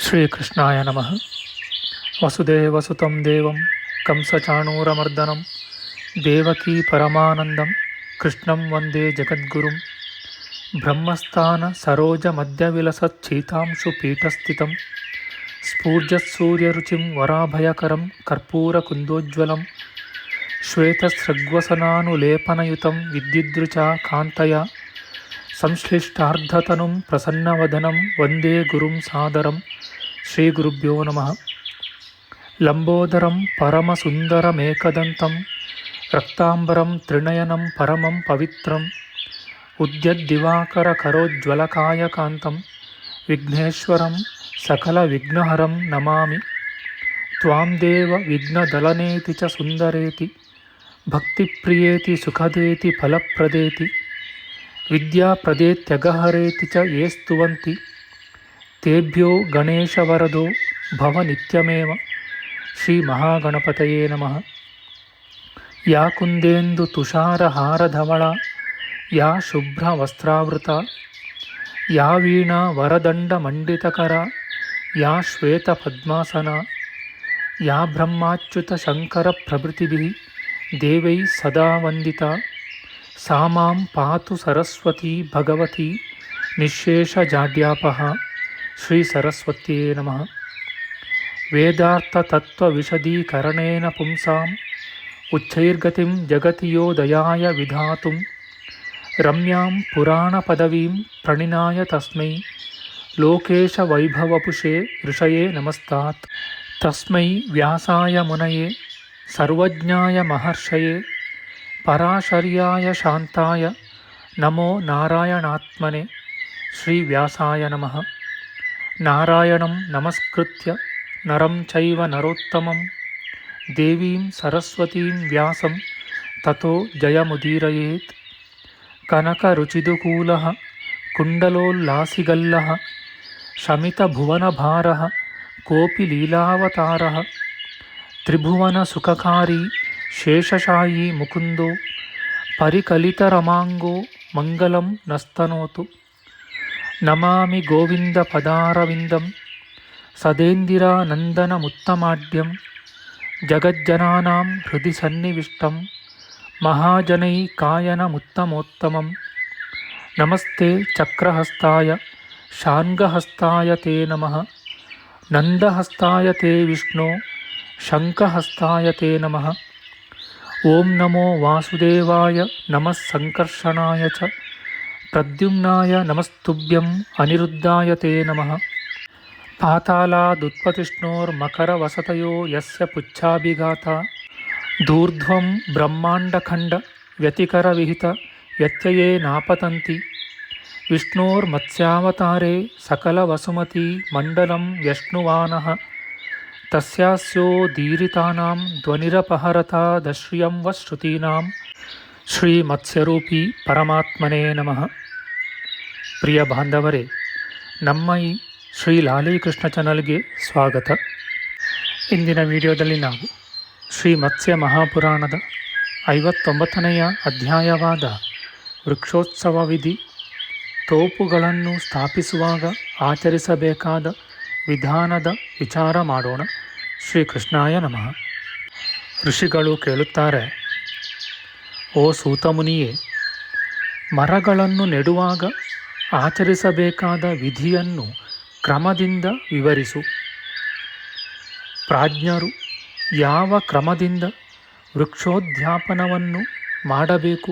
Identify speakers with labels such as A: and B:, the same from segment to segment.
A: ಶ್ರೀಕೃಷ್ಣಾಯ ನಮಃ. ವಸುದೇವಸುತಂ ದೇವಂ ಕಂಸಚಾಣೂರಮರ್ದನಂ ದೇವಕೀ ಪರಮಾನಂದಂ ಕೃಷ್ಣಂ ವಂದೇ ಜಗದ್ಗುರುಂ. ಬ್ರಹ್ಮಸ್ಥಾನ ಸರೋಜ ಮಧ್ಯವಿಲಸಚ್ಛೀತಾಂಶು ಪೀಠಸ್ಥಿತಂ ಸ್ಫೂರ್ಜತ್ಸೂರ್ಯರುಚಿಂ ವರಾಭಯಕರಂ ಕರ್ಪೂರಕುಂದೋಜ್ವಲಂ ಶ್ವೇತಸೃಗ್ವಸನಾನುಲೇಪನಯುತಂ ವಿದ್ಯುದ್ರುಚಾ ಕಾಂತಯ ಸಂಶ್ಲಿಷ್ಟಾರ್ಧತನುಂ ಪ್ರಸನ್ನವದನಂ ವಂದೇ ಗುರುಂ ಸಾದರಂ. ಶ್ರೀ ಗುರುಭ್ಯೋ ನಮಃ. ಲಂಬೋದರಂ ಪರಮಸುಂದರಮೇಕದಂತಂ ರಕ್ತಾಂಬರಂ ತ್ರಿನಯನಂ ಪರಮಂ ಪವಿತ್ರಂ ಉದ್ಯದ್ದಿವಾಕರಕರೋಜ್ವಲಕಾಯಕಾಂತಂ ವಿಘ್ನೇಶ್ವರಂ ಸಕಲವಿಘ್ನಹರಂ ನಮಾಮಿ. ತ್ವಾಂ ದೇವ ವಿಘ್ನದಲನೇತಿ ಚ ಸುಂದರೇತಿ ಭಕ್ತಿಪ್ರಿಯೇತಿ ಸುಖದೇತಿ ಫಲಪ್ರದೇತಿ ವಿದ್ಯಾಪ್ರದೇತ್ಯಗಹರೇತಿ ಚ ಯೇ ಸ್ತುವಂತಿ ತೇಭ್ಯೋ ಗಣೇಶವರದೋ ಭವ ನಿತ್ಯಮೇವ. ಶ್ರೀ ಮಹಾಗಣಪತಯೇ ನಮಃ. ಯಾ ಕುಂದೇಂದು ತುಷಾರಹಾರಧವಳ ಯಾ ಶುಭ್ರವಸ್ತ್ರಾವೃತ ಯಾ ವೀಣಾ ವರದಂಡಮಂಡಿತಕರ ಯಾ ಶ್ವೇತಪದ್ಮಾಸನ ಯಾ ಬ್ರಹ್ಮಾಚ್ಯುತ ಶಂಕರ ಪ್ರಭೃತಿಭಿಃ ದೇವೈಃ ಸದಾ ವಂದಿತಾ ಸಾ ಮಾಂ ಪಾತು ಸರಸ್ವತೀ ಭಗವತಿ ನಿಶ್ಶೇಷಜಾಡ್ಯಾಪಃ. ಶ್ರೀ ಸರಸ್ವತ್ಯೇ ನಮಃ. ವೇದಾರ್ಥತತ್ವವಿಶದೀಕರಣೇನ ಪುಂಸಾಂ ಉಚ್ಚೈರ್ಗತಿಂ ಜಗತಿ ಯೋ ದಯಾಯ ವಿಧಾತುಂ ರಮ್ಯಾಂ ಪುರಾಣಪದವೀಂ ಪ್ರಣಿನಾಯ ತಸ್ಮೈ ಲೋಕೇಶವೈಭವಪುಷೇ ಋಷಯೇ ನಮಸ್ತಾತ್. ತಸ್ಮೈ ವ್ಯಾಸಾಯ ಮುನಯೇ ಸರ್ವಜ್ಞಾಯ ಮಹರ್ಷಯೇ ಪರಾಶರ್ಯಾಯ ಶಾಂತಾಯ ನಮೋ ನಾರಾಯಣಾತ್ಮನೆ. ಶ್ರೀ ವ್ಯಾಸಾಯ ನಮಃ. ನಾರಾಯಣಂ ನಮಸ್ಕೃತ್ಯ ನರಂ ಚೈವ ನರೋತ್ತಮಂ ದೇವೀಂ ಸರಸ್ವತೀಂ ವ್ಯಾಸಂ ತತೋ ಜಯಮುದೀರಯೇತ್. ಕನಕರುಚಿದುಕೂಲಃ ಕುಂಡಲೋಲ್ಲಾಸಿಗಲ್ಲಃ ಶಮಿತಭುವನಭಾರಃ ಕೋಪಿ ಲೀಲಾವತಾರಃ ತ್ರಿಭುವನಸುಖಕಾರಿ ಶೇಷಶಾಯೀ ಮುಕುಂದೋ ಪರಿಕಲಿತರಮಾಂಗೋ ಮಂಗಲಂ ನಸ್ತನೋತು. ನಮಾಮಿ ಗೋವಿಂದ ಪದಾರವಿಂದಂ ಸದೇಂದಿರಾನಂದನಮುತ್ತಮಾಡ್ಯಂ ಜಗಜ್ಜನಾನಾಂ ಹೃದಯ ಸನ್ನಿವಿಷ್ಟಂ ಮಹಾಜನೈಕಾಯನಮುತ್ತಮೋತ್ತಮಂ. ನಮಸ್ತೆ ಚಕ್ರಹಸ್ತಾಯ ಶಾರ್ङ्ಗಹಸ್ತಾಯ ತೇ ನಮಃ. ನಂದಹಸ್ತಾಯ ತೇ ವಿಷ್ಣೋ ಶಂಖಹಸ್ತಾಯ ತೇ ನಮಃ. ಓಂ ನಮೋ ವಾಸುದೇವಾಯ ನಮಃ ಸಂಕರ್ಷಣಾಯ ಚ ಪ್ರದ್ಯುಮ್ನಾಯ ನಮಸ್ತುಭ್ಯಂ ಅನಿರುದ್ಧಾಯ ತೇ ನಮಃ. ಪಾತಾಲಾದುತ್ಪತಿಷ್ಣೋರ್ಮಕರವಸತಯೋ ಯಸ್ಯ ಪುಚ್ಛಾಭಿಘಾತಾ ದೂರ್ಧ್ವಂ ಬ್ರಹ್ಮಾಂಡಖಂಡ ವ್ಯತಿಕರವಿಹಿತ ವ್ಯತ್ಯಯೇ ನಾಪತಂತಿ. ವಿಷ್ಣೋರ್ಮತ್ಸ್ಯಾವತಾರೇ ಸಕಲವಸುಮತಿ ಮಂಡಲಂ ವ್ಯಶ್ನುವಾನಃ ತಸ್ಯಾಸ್ಯೋದೀರಿತಾನಾಂ ಧ್ವನಿರಪಹರತಾದಶ್ರಿಯಂ ವ ಶ್ರುತೀನಾಂ. ಶ್ರೀ ಮತ್ಸ್ಯರೂಪಿ ಪರಮಾತ್ಮನೇ ನಮಃ. ಪ್ರಿಯ ಬಾಂಧವರೇ, ನಮ್ಮ ಈ ಶ್ರೀ ಲಾಲೀಕೃಷ್ಣ ಚಾನಲ್ಗೆ ಸ್ವಾಗತ. ಇಂದಿನ ವಿಡಿಯೋದಲ್ಲಿ ನಾವು ಶ್ರೀ ಮತ್ಸ್ಯ ಮಹಾಪುರಾಣದ 59ನೆಯ ಅಧ್ಯಾಯವಾದ ವೃಕ್ಷೋತ್ಸವ ವಿಧಿ, ತೋಪುಗಳನ್ನು ಸ್ಥಾಪಿಸುವಾಗ ಆಚರಿಸಬೇಕಾದ ವಿಧಾನದ ವಿಚಾರ ಮಾಡೋಣ. ಶ್ರೀಕೃಷ್ಣಾಯ ನಮಃ. ಋಷಿಗಳು ಕೇಳುತ್ತಾರೆ, ಓ ಸೂತಮುನಿಯೇ, ಮರಗಳನ್ನು ನೆಡುವಾಗ ಆಚರಿಸಬೇಕಾದ ವಿಧಿಯನ್ನು ಕ್ರಮದಿಂದ ವಿವರಿಸು. ಪ್ರಾಜ್ಞರು ಯಾವ ಕ್ರಮದಿಂದ ವೃಕ್ಷೋದ್ಯಾಪನವನ್ನು ಮಾಡಬೇಕು,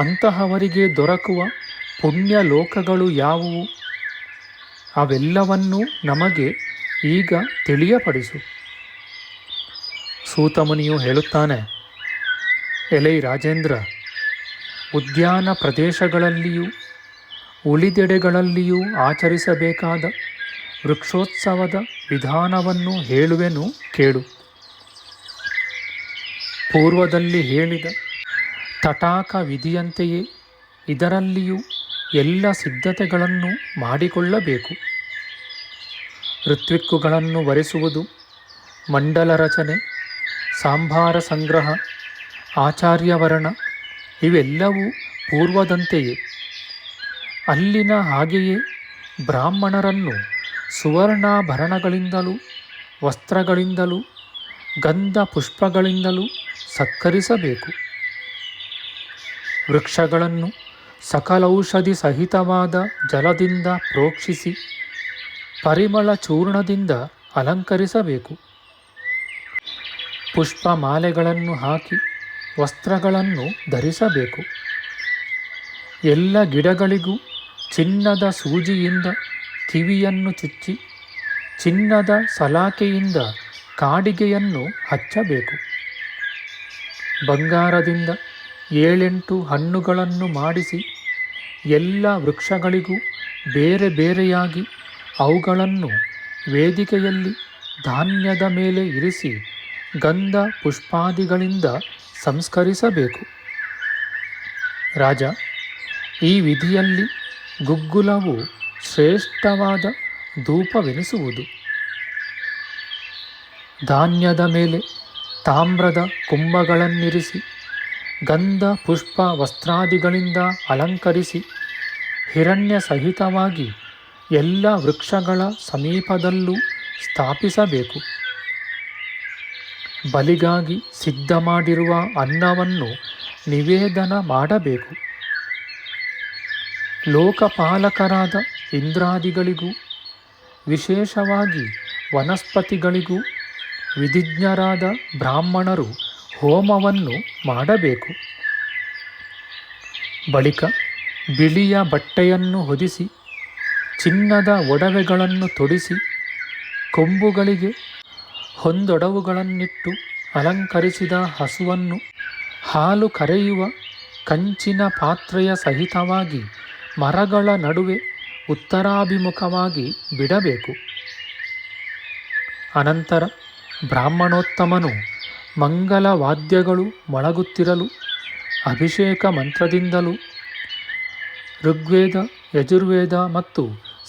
A: ಅಂತಹವರಿಗೆ ದೊರಕುವ ಪುಣ್ಯ ಲೋಕಗಳು ಯಾವುವು, ಅವೆಲ್ಲವನ್ನೂ ನಮಗೆ ಈಗ ತಿಳಿಯಪಡಿಸು. ಸೂತಮುನಿಯು ಹೇಳುತ್ತಾನೆ, ಎಲೈ ರಾಜೇಂದ್ರ, ಉದ್ಯಾನ ಪ್ರದೇಶಗಳಲ್ಲಿಯೂ ಉಳಿದೆಡೆಗಳಲ್ಲಿಯೂ ಆಚರಿಸಬೇಕಾದ ವೃಕ್ಷೋತ್ಸವದ ವಿಧಾನವನ್ನು ಹೇಳುವೆನು ಕೇಳು. ಪೂರ್ವದಲ್ಲಿ ಹೇಳಿದ ತಟಾಕ ವಿಧಿಯಂತೆಯೇ ಇದರಲ್ಲಿಯೂ ಎಲ್ಲ ಸಿದ್ಧತೆಗಳನ್ನು ಮಾಡಿಕೊಳ್ಳಬೇಕು. ಋತ್ವಿಕ್ಕುಗಳನ್ನು ವರೆಸುವುದು, ಮಂಡಲ ರಚನೆ, ಸಾಂಬಾರ ಸಂಗ್ರಹ, ಆಚಾರ್ಯವರ್ಣ ಇವೆಲ್ಲವೂ ಪೂರ್ವದಂತೆಯೇ. ಅಲ್ಲಿನ ಹಾಗೆಯೇ ಬ್ರಾಹ್ಮಣರನ್ನು ಸುವರ್ಣಾಭರಣಗಳಿಂದಲೂ ವಸ್ತ್ರಗಳಿಂದಲೂ ಗಂಧ ಪುಷ್ಪಗಳಿಂದಲೂ ಸತ್ಕರಿಸಬೇಕು. ವೃಕ್ಷಗಳನ್ನು ಸಕಲೌಷಧಿ ಸಹಿತವಾದ ಜಲದಿಂದ ಪ್ರೋಕ್ಷಿಸಿ ಪರಿಮಳ ಚೂರ್ಣದಿಂದ ಅಲಂಕರಿಸಬೇಕು. ಪುಷ್ಪ ಮಾಲೆಗಳನ್ನು ಹಾಕಿ ವಸ್ತ್ರಗಳನ್ನು ಧರಿಸಬೇಕು. ಎಲ್ಲ ಗಿಡಗಳಿಗೂ ಚಿನ್ನದ ಸೂಜಿಯಿಂದ ಕಿವಿಯನ್ನು ಚುಚ್ಚಿ ಚಿನ್ನದ ಸಲಾಕೆಯಿಂದ ಕಾಡಿಗೆಯನ್ನು ಹಚ್ಚಬೇಕು. ಬಂಗಾರದಿಂದ 7 ಹಣ್ಣುಗಳನ್ನು ಮಾಡಿಸಿ ಎಲ್ಲ ವೃಕ್ಷಗಳಿಗೂ ಬೇರೆ ಬೇರೆಯಾಗಿ ಅವುಗಳನ್ನು ವೇದಿಕೆಯಲ್ಲಿ ಧಾನ್ಯದ ಮೇಲೆ ಇರಿಸಿ ಗಂಧ ಪುಷ್ಪಾದಿಗಳಿಂದ ಸಂಸ್ಕರಿಸಬೇಕು. ರಾಜ, ಈ ವಿಧಿಯಲ್ಲಿ ಗುಗ್ಗುಲವು ಶ್ರೇಷ್ಠವಾದ ಧೂಪವೆನಿಸುವುದು. ಧಾನ್ಯದ ಮೇಲೆ ತಾಮ್ರದ ಕುಂಭಗಳನ್ನಿರಿಸಿ ಗಂಧ ಪುಷ್ಪ ವಸ್ತ್ರಾದಿಗಳಿಂದ ಅಲಂಕರಿಸಿ ಹಿರಣ್ಯ ಸಹಿತವಾಗಿ ಎಲ್ಲ ವೃಕ್ಷಗಳ ಸಮೀಪದಲ್ಲೂ ಸ್ಥಾಪಿಸಬೇಕು. ಬಲಿಗಾಗಿ ಸಿದ್ಧ ಮಾಡಿರುವ ಅನ್ನವನ್ನು ನಿವೇದನ ಮಾಡಬೇಕು. ಲೋಕಪಾಲಕರಾದ ಇಂದ್ರಾದಿಗಳಿಗೂ ವಿಶೇಷವಾಗಿ ವನಸ್ಪತಿಗಳಿಗೂ ವಿಧಿಜ್ಞರಾದ ಬ್ರಾಹ್ಮಣರು ಹೋಮವನ್ನು ಮಾಡಬೇಕು. ಬಳಿಕ ಬಿಳಿಯ ಬಟ್ಟೆಯನ್ನು ಹೊದಿಸಿ ಚಿನ್ನದ ಒಡವೆಗಳನ್ನು ತೊಡಿಸಿ ಕೊಂಬುಗಳಿಗೆ ಹೊಂದೊಡವುಗಳನ್ನಿಟ್ಟು ಅಲಂಕರಿಸಿದ ಹಸುವನ್ನು ಹಾಲು ಕರೆಯುವ ಕಂಚಿನ ಪಾತ್ರೆಯ ಸಹಿತವಾಗಿ ಮರಗಳ ನಡುವೆ ಉತ್ತರಾಭಿಮುಖವಾಗಿ ಬಿಡಬೇಕು. ಅನಂತರ ಬ್ರಾಹ್ಮಣೋತ್ತಮನು ಮಂಗಲ ವಾದ್ಯಗಳು ಮೊಳಗುತ್ತಿರಲು ಅಭಿಷೇಕ ಮಂತ್ರದಿಂದಲೂ ಋಗ್ವೇದ, ಯಜುರ್ವೇದ ಮತ್ತು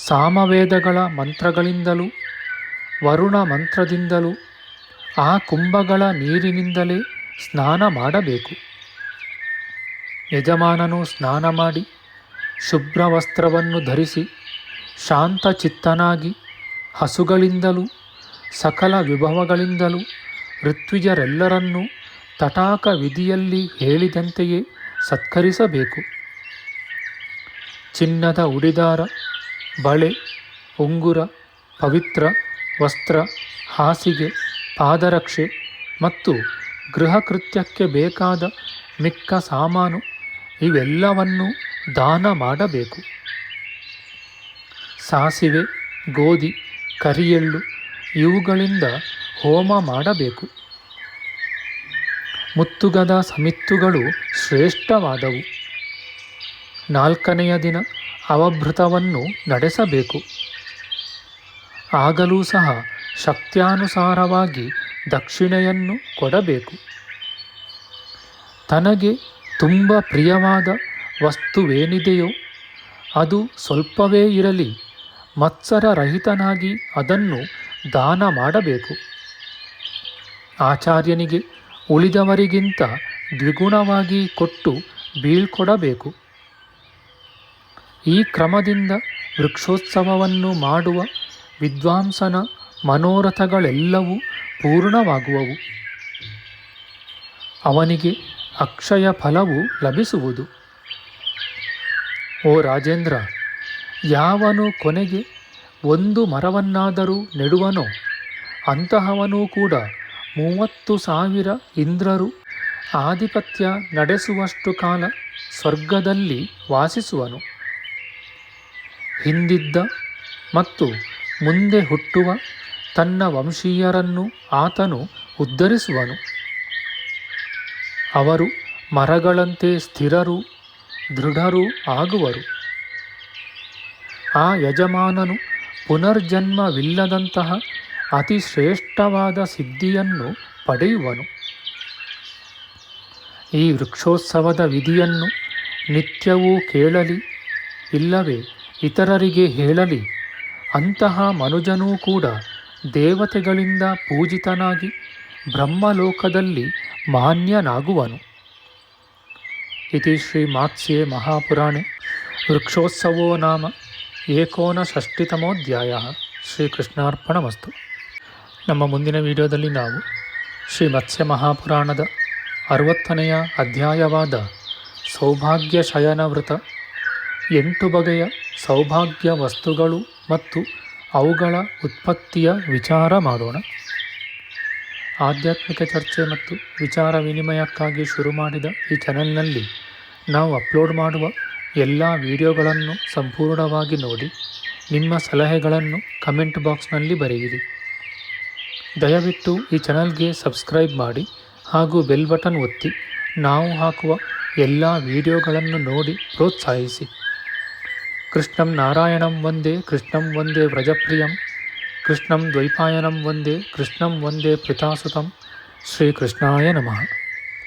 A: ಸಾಮವೇದಗಳ ಮಂತ್ರಗಳಿಂದಲೂ ವರುಣ ಮಂತ್ರದಿಂದಲೂ ಆ ಕುಂಭಗಳ ನೀರಿನಿಂದಲೇ ಸ್ನಾನ ಮಾಡಬೇಕು. ಯಜಮಾನನು ಸ್ನಾನ ಮಾಡಿ ಶುಭ್ರ ವಸ್ತ್ರವನ್ನು ಧರಿಸಿ ಶಾಂತಚಿತ್ತನಾಗಿ ಹಸುಗಳಿಂದಲೂ ಸಕಲ ವಿಭವಗಳಿಂದಲೂ ಋತ್ವಿಜರೆಲ್ಲರನ್ನೂ ತಟಾಕ ವಿಧಿಯಲ್ಲಿ ಹೇಳಿದಂತೆಯೇ ಸತ್ಕರಿಸಬೇಕು. ಚಿನ್ನದ ಉಡಿದಾರ, ಬಳೆ, ಉಂಗುರ, ಪವಿತ್ರ ವಸ್ತ್ರ, ಹಾಸಿಗೆ, ಪಾದರಕ್ಷೆ ಮತ್ತು ಗೃಹಕೃತ್ಯಕ್ಕೆ ಬೇಕಾದ ಮಿಕ್ಕ ಸಾಮಾನು ಇವೆಲ್ಲವನ್ನೂ ದಾನ ಮಾಡಬೇಕು. ಸಾಸಿವೆ, ಗೋಧಿ, ಕರಿಯೆಳ್ಳು ಇವುಗಳಿಂದ ಹೋಮ ಮಾಡಬೇಕು. ಮುತ್ತುಗದ ಸಮಿತ್ತುಗಳು ಶ್ರೇಷ್ಠವಾದವು. 4ನೆಯ ದಿನ ಅವಭೃತವನ್ನು ನಡೆಸಬೇಕು. ಆಗಲೂ ಸಹ ಶಕ್ತ್ಯಾನುಸಾರವಾಗಿ ದಕ್ಷಿಣೆಯನ್ನು ಕೊಡಬೇಕು. ತನಗೆ ತುಂಬ ಪ್ರಿಯವಾದ ವಸ್ತುವೇನಿದೆಯೋ ಅದು ಸ್ವಲ್ಪವೇ ಇರಲಿ ಮತ್ಸರರಹಿತನಾಗಿ ಅದನ್ನು ದಾನ ಮಾಡಬೇಕು. ಆಚಾರ್ಯನಿಗೆ ಉಳಿದವರಿಗಿಂತ ದ್ವಿಗುಣವಾಗಿ ಕೊಟ್ಟು ಬೀಳ್ಕೊಡಬೇಕು. ಈ ಕ್ರಮದಿಂದ ವೃಕ್ಷೋತ್ಸವವನ್ನು ಮಾಡುವ ವಿದ್ವಾಂಸನ ಮನೋರಥಗಳೆಲ್ಲವೂ ಪೂರ್ಣವಾಗುವವು. ಅವನಿಗೆ ಅಕ್ಷಯ ಫಲವು ಲಭಿಸುವುದು. ಓ ರಾಜೇಂದ್ರ, ಯಾವನು ಕೊನೆಗೆ ಒಂದು ಮರವನ್ನಾದರೂ ನೆಡುವನೋ ಅಂತಹವನೂ ಕೂಡ 30,000 ಇಂದ್ರರು ಆಧಿಪತ್ಯ ನಡೆಸುವಷ್ಟು ಕಾಲ ಸ್ವರ್ಗದಲ್ಲಿ ವಾಸಿಸುವನು. ಹಿಂದಿದ್ದ ಮತ್ತು ಮುಂದೆ ಹುಟ್ಟುವ ತನ್ನ ವಂಶೀಯರನ್ನು ಆತನು ಉದ್ಧರಿಸುವನು. ಅವರು ಮರಗಳಂತೆ ಸ್ಥಿರರೂ ದೃಢರೂ ಆಗುವರು. ಆ ಯಜಮಾನನು ಪುನರ್ಜನ್ಮವಿಲ್ಲದಂತಹ ಅತಿ ಶ್ರೇಷ್ಠವಾದ ಸಿದ್ಧಿಯನ್ನು ಪಡೆಯುವನು. ಈ ವೃಕ್ಷೋತ್ಸವದ ವಿಧಿಯನ್ನು ನಿತ್ಯವೂ ಕೇಳಲಿ ಇಲ್ಲವೇ ಇತರರಿಗೆ ಹೇಳಲಿ ಅಂತಹ ಮನುಜನೂ ಕೂಡ ದೇವತೆಗಳಿಂದ ಪೂಜಿತನಾಗಿ ಬ್ರಹ್ಮಲೋಕದಲ್ಲಿ ಮಾನ್ಯನಾಗುವನು. ಇತಿ ಶ್ರೀ ಮಾತ್ಸ್ಯೆ ಮಹಾಪುರಾಣೆ ವೃಕ್ಷೋತ್ಸವೋ ನಾಮ 59ತಮೋಧ್ಯಾಯಃ. ಶ್ರೀಕೃಷ್ಣಾರ್ಪಣಮಸ್ತು. ನಮ್ಮ ಮುಂದಿನ ವಿಡಿಯೋದಲ್ಲಿ ನಾವು ಶ್ರೀ ಮತ್ಸ್ಯ ಮಹಾಪುರಾಣದ 60ನೆಯ ಅಧ್ಯಾಯವಾದ ಸೌಭಾಗ್ಯ ಶಯನ ವೃತ 8 ಬಗೆಯ ಸೌಭಾಗ್ಯ ವಸ್ತುಗಳು ಮತ್ತು ಅವುಗಳ ಉತ್ಪತ್ತಿಯ ವಿಚಾರ ಮಾಡೋಣ. ಆಧ್ಯಾತ್ಮಿಕ ಚರ್ಚೆ ಮತ್ತು ವಿಚಾರ ವಿನಿಮಯಕ್ಕಾಗಿ ಶುರು ಮಾಡಿದ ಈ ಚಾನೆಲ್ನಲ್ಲಿ ನಾವು ಅಪ್ಲೋಡ್ ಮಾಡುವ ಎಲ್ಲ ವಿಡಿಯೋಗಳನ್ನು ಸಂಪೂರ್ಣವಾಗಿ ನೋಡಿ ನಿಮ್ಮ ಸಲಹೆಗಳನ್ನು ಕಮೆಂಟ್ ಬಾಕ್ಸ್ನಲ್ಲಿ ಬರೆಯಿರಿ. ದಯವಿಟ್ಟು ಈ ಚಾನಲ್ಗೆ ಸಬ್ಸ್ಕ್ರೈಬ್ ಮಾಡಿ ಹಾಗೂ ಬೆಲ್ ಬಟನ್ ಒತ್ತಿ ನಾವು ಹಾಕುವ ಎಲ್ಲ ವಿಡಿಯೋಗಳನ್ನು ನೋಡಿ ಪ್ರೋತ್ಸಾಹಿಸಿ. ಕೃಷ್ಣಂ ನಾರಾಯಣಂ ವಂದೇ ಕೃಷ್ಣಂ ವಂದೇ ವ್ರಜಪ್ರಿಯಂ ಕೃಷ್ಣಂ ದ್ವೈಪಾಯನಂ ವಂದೇ ಕೃಷ್ಣಂ ವಂದೇ ಪ್ರಿತಾಸುತಂ. ಶ್ರೀಕೃಷ್ಣಾಯ ನಮಃ.